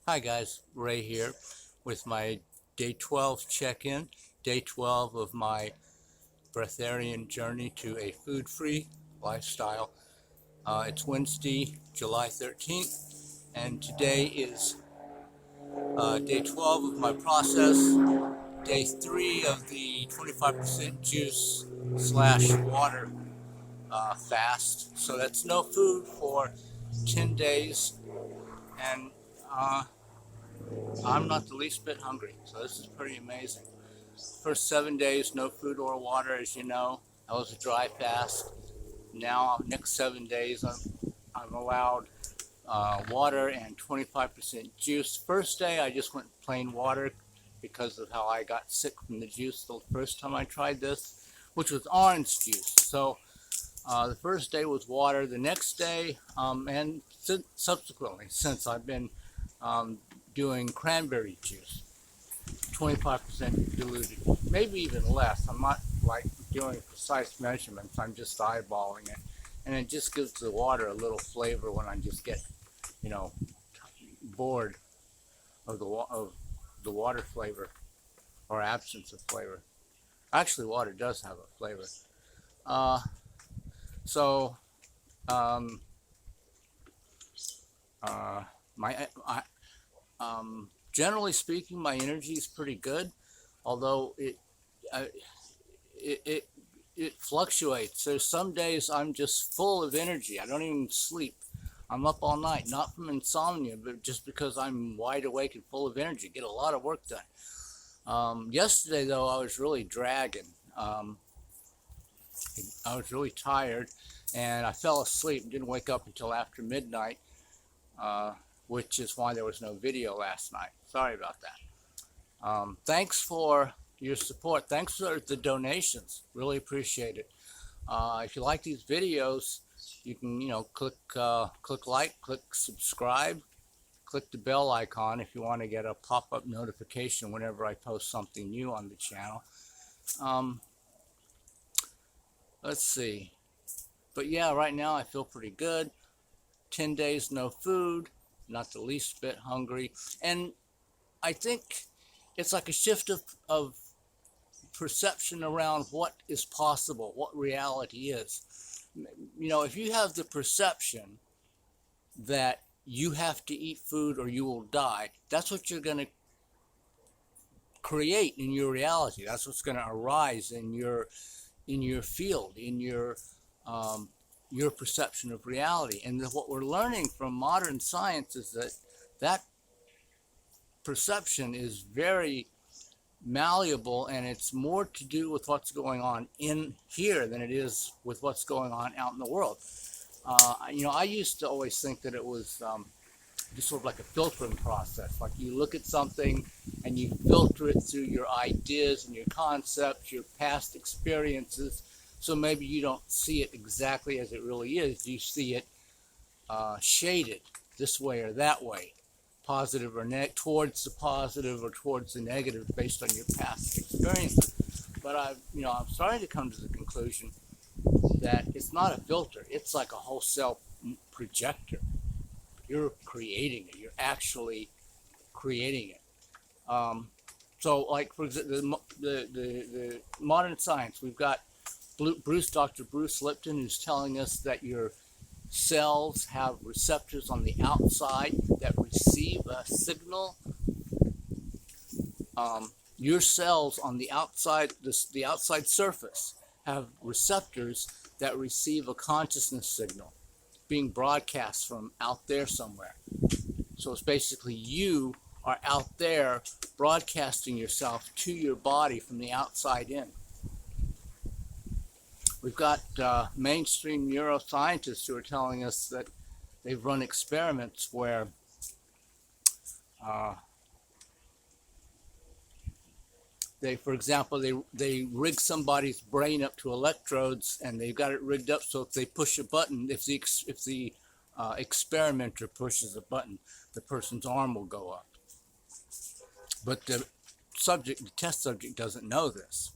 Hi guys, Ray here with my day 12 check-in, day 12 of my breatharian journey to a food-free lifestyle. It's Wednesday, July 13th, and today is day 12 of my process, day 3 of the 25% juice slash water fast. So that's no food for 10 days, and I'm not the least bit hungry, so this is pretty amazing. First 7 days, no food or water, as you know. That was a dry fast. Now, next 7 days, I'm allowed water and 25% juice. First day, I just went plain water because of how I got sick from the juice the first time I tried this, which was orange juice. So the first day was water. The next day, and subsequently, since I've been doing cranberry juice. 25% diluted, maybe even less. I'm not like doing precise measurements. I'm just eyeballing it, and it just gives the water a little flavor when I just get, you know, bored of the water flavor or absence of flavor. Actually, water does have a flavor. Uh, so, um, uh, my generally speaking, my energy is pretty good, although uh, it, it it fluctuates. There's some days I'm just full of energy. I don't even sleep. I'm up all night, not from insomnia, but just because I'm wide awake and full of energy. Get a lot of work done. Yesterday, though, I was really dragging. I was really tired, and I fell asleep and didn't wake up until after midnight, uh, which is why there was no video last night. Sorry about that. Thanks for your support. Thanks for the donations. Really appreciate it. If you like these videos, you can, click like, click subscribe, click the bell icon if you want to get a pop-up notification whenever I post something new on the channel. Um, let's see. But yeah, right now I feel pretty good. 10 days no food, not the least bit hungry. And I think it's like a shift of perception around what is possible, what reality is. If you have the perception that you have to eat food or you will die, that's what you're going to create in your reality. That's what's going to arise in your field, in your perception of reality. And what we're learning from modern science is that perception is very malleable, and it's more to do with what's going on in here than it is with what's going on out in the world. I used to always think that it was just sort of like a filtering process. Like you look at something and you filter it through your ideas and your concepts, your past experiences. So maybe you don't see it exactly as it really is. You see it shaded this way or that way, positive or towards the positive or towards the negative based on your past experiences. But I'm starting to come to the conclusion that it's not a filter. It's like a wholesale projector. You're creating it. You're actually creating it. So, like for example, the modern science, we've got Dr. Bruce Lipton, who's telling us that your cells have receptors on the outside that receive a signal. Your cells on the outside, the outside surface, have receptors that receive a consciousness signal being broadcast from out there somewhere. So it's basically you are out there broadcasting yourself to your body from the outside in. We've got mainstream neuroscientists who are telling us that they've run experiments where for example, they rig somebody's brain up to electrodes, and they've got it rigged up so if they push a button, if the experimenter pushes a button, the person's arm will go up. But the test subject doesn't know this.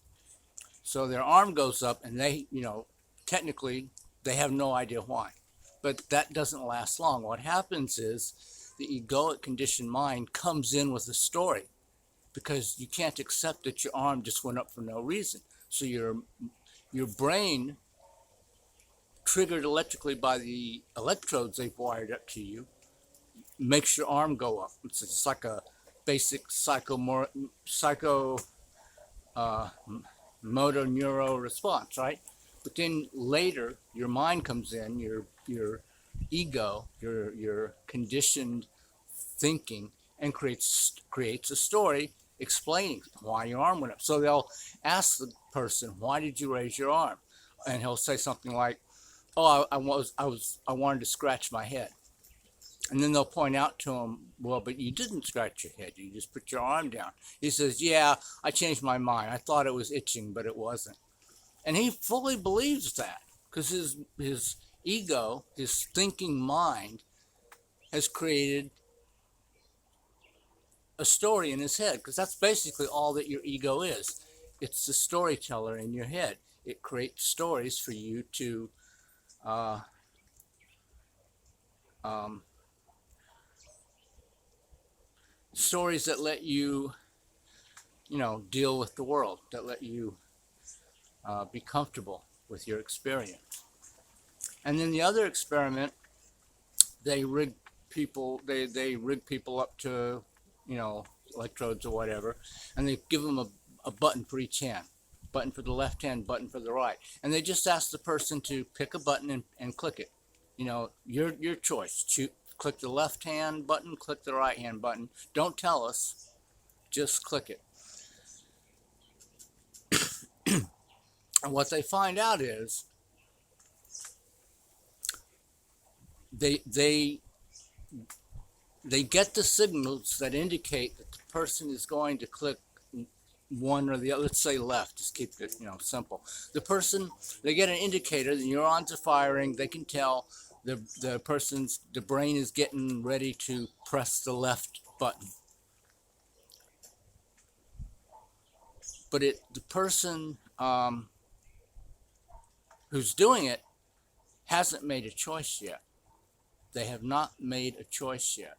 So their arm goes up, and they, technically, they have no idea why. But that doesn't last long. What happens is the egoic conditioned mind comes in with a story, because you can't accept that your arm just went up for no reason. So your brain, triggered electrically by the electrodes they've wired up to you, makes your arm go up. It's like a basic motor neuro response, right? But then later, your mind comes in, your ego, your conditioned thinking, and creates a story explaining why your arm went up. So they'll ask the person, "Why did you raise your arm?" And he'll say something like, "Oh, I wanted to scratch my head." And then they'll point out to him, "Well, but you didn't scratch your head. You just put your arm down." He says, "Yeah, I changed my mind. I thought it was itching, but it wasn't." And he fully believes that, because his ego, his thinking mind, has created a story in his head, because that's basically all that your ego is. It's the storyteller in your head. It creates stories for you to stories that let you, deal with the world, that let you be comfortable with your experience. And then the other experiment, they rig people up to, electrodes or whatever, and they give them a button for each hand, button for the left hand, button for the right, and they just ask the person to pick a button and click it. Your choice. Click the left hand button, click the right hand button. Don't tell us, just click it. And what they find out is they get the signals that indicate that the person is going to click one or the other. Let's say left, just keep it simple. They get an indicator, the neurons are firing, they can tell the brain is getting ready to press the left button. But the person who's doing it hasn't made a choice yet. They have not made a choice yet.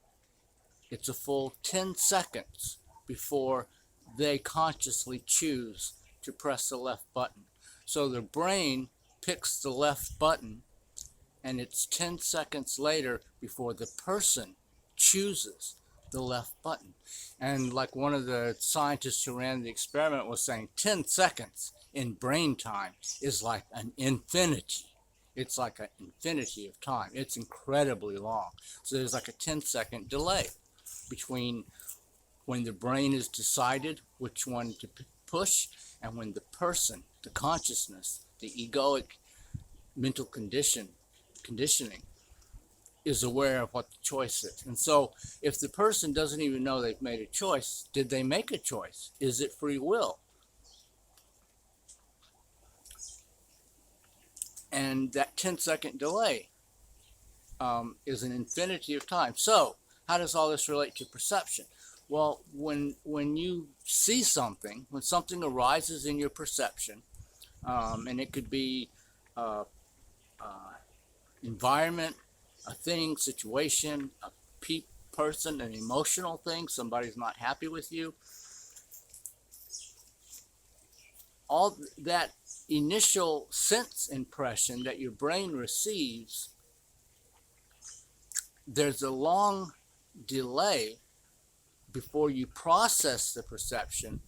It's a full 10 seconds before they consciously choose to press the left button. So the brain picks the left button, and it's 10 seconds later before the person chooses the left button. And like one of the scientists who ran the experiment was saying, 10 seconds in brain time is like an infinity. It's like an infinity of time. It's incredibly long. So there's like a 10-second delay between when the brain has decided which one to push and when the person, the consciousness, the egoic mental conditioning is aware of what the choice is. And so if the person doesn't even know they've made a choice, did they make a choice? Is it free will? And that 10-second delay is an infinity of time. So how does all this relate to perception? Well, when you see something, when something arises in your perception, and it could be environment, a thing, situation, a person, an emotional thing, somebody's not happy with you, all that initial sense impression that your brain receives, there's a long delay before you process the perception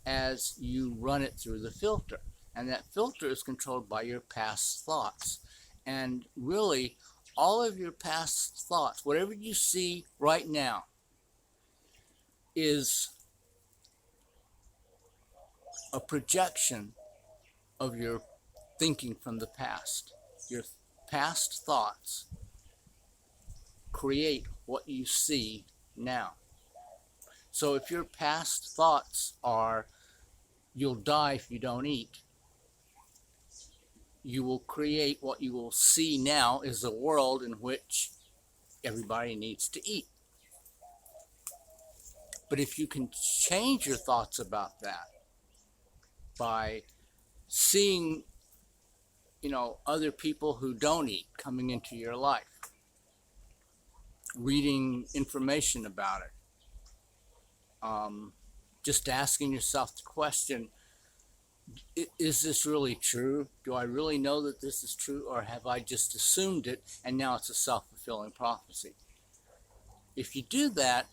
as you run it through the filter. And that filter is controlled by your past thoughts. And really, all of your past thoughts, whatever you see right now, is a projection of your thinking from the past. Your past thoughts create what you see now. So if your past thoughts are, "You'll die if you don't eat," you will create what you will see now is a world in which everybody needs to eat. But if you can change your thoughts about that by seeing, other people who don't eat coming into your life, reading information about it, just asking yourself the question, is this really true? Do I really know that this is true, or have I just assumed it and now it's a self-fulfilling prophecy? If you do that,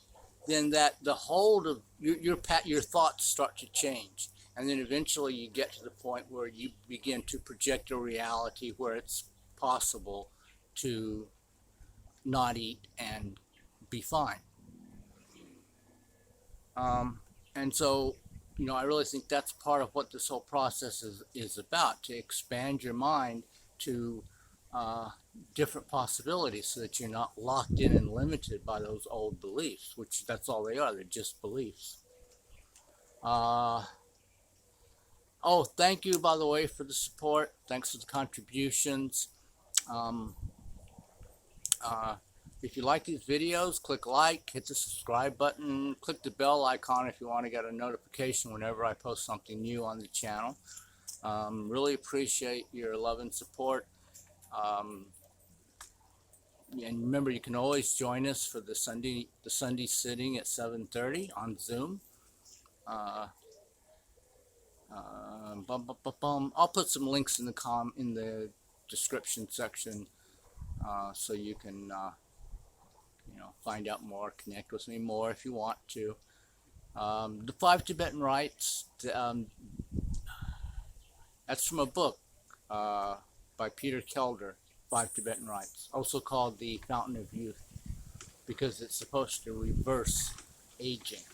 then the hold of your thoughts start to change, and then eventually you get to the point where you begin to project a reality where it's possible to not eat and be fine. And so, I really think that's part of what this whole process is about, to expand your mind to different possibilities so that you're not locked in and limited by those old beliefs, which that's all they are. They're just beliefs. Oh, thank you, by the way, for the support. Thanks for the contributions. If you like these videos, click like, hit the subscribe button, click the bell icon if you want to get a notification whenever I post something new on the channel. Really appreciate your love and support. And remember, you can always join us for the Sunday sitting at 7:30 on Zoom. I'll put some links in the description section so you can find out more, connect with me more if you want to. The 5 Tibetan Rites, that's from a book by Peter Kelder, 5 Tibetan Rites, also called the Fountain of Youth, because it's supposed to reverse aging.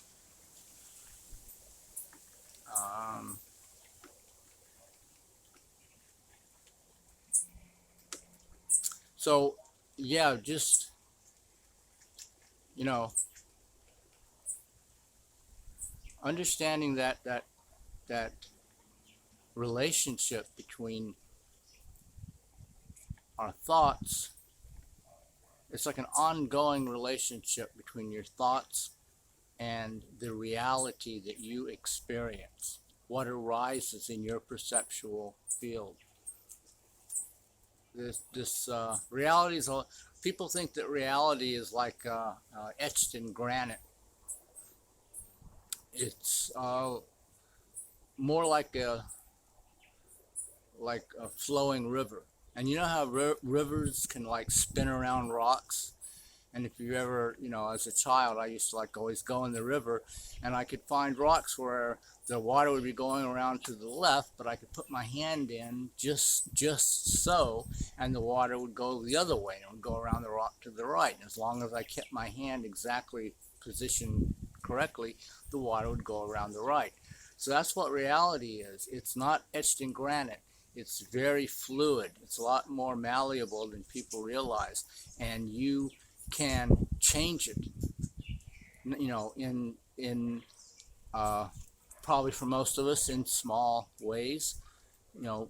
So yeah, just understanding that relationship between our thoughts. It's like an ongoing relationship between your thoughts and the reality that you experience, what arises in your perceptual field. This reality is, people think that reality is like etched in granite. It's more like a flowing river. And you know how rivers can like spin around rocks? And if you ever, as a child, I used to always go in the river, and I could find rocks where the water would be going around to the left, but I could put my hand in just so, and the water would go the other way, and it would go around the rock to the right. And as long as I kept my hand exactly positioned correctly, the water would go around the right. So that's what reality is. It's not etched in granite. It's very fluid. It's a lot more malleable than people realize, and you can change it. In probably for most of us in small ways. You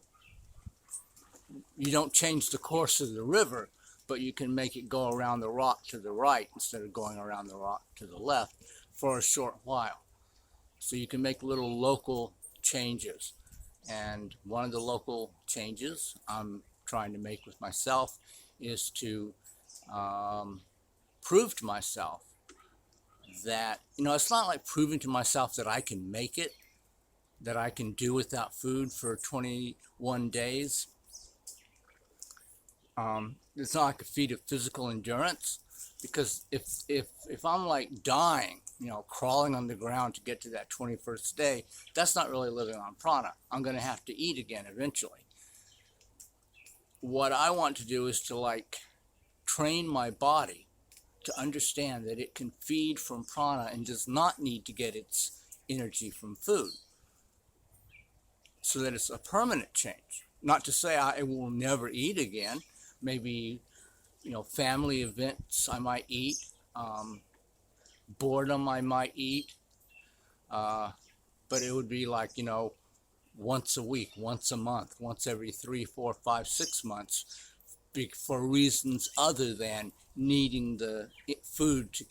don't change the course of the river, but you can make it go around the rock to the right instead of going around the rock to the left for a short while. So you can make little local changes. And one of the local changes I'm trying to make with myself is to prove to myself that, it's not like proving to myself that I can make it, that I can do without food for 21 days. It's not like a feat of physical endurance, because if I'm like dying, crawling on the ground to get to that 21st day, that's not really living on prana. I'm going to have to eat again eventually. What I want to do is to train my body to understand that it can feed from prana and does not need to get its energy from food, so that it's a permanent change. Not to say I will never eat again. Maybe, family events I might eat, boredom I might eat, but it would be once a week, once a month, once every 3, 4, 5, 6 months, for reasons other than needing the food to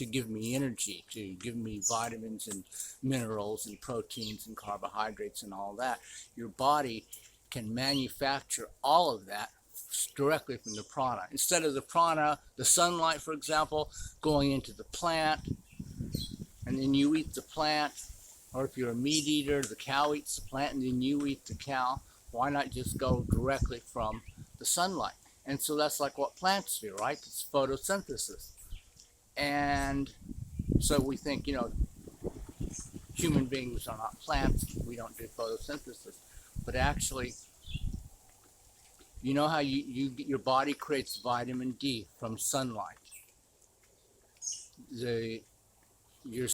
give me energy, to give me vitamins and minerals and proteins and carbohydrates and all that. Your body can manufacture all of that directly from the prana. Instead of the prana, the sunlight, for example, going into the plant, and then you eat the plant, or if you're a meat eater, the cow eats the plant and then you eat the cow. Why not just go directly from the sunlight? And so that's like what plants do, right? It's photosynthesis. And so we think, human beings are not plants, we don't do photosynthesis. But actually, you know how your body creates vitamin D from sunlight. Your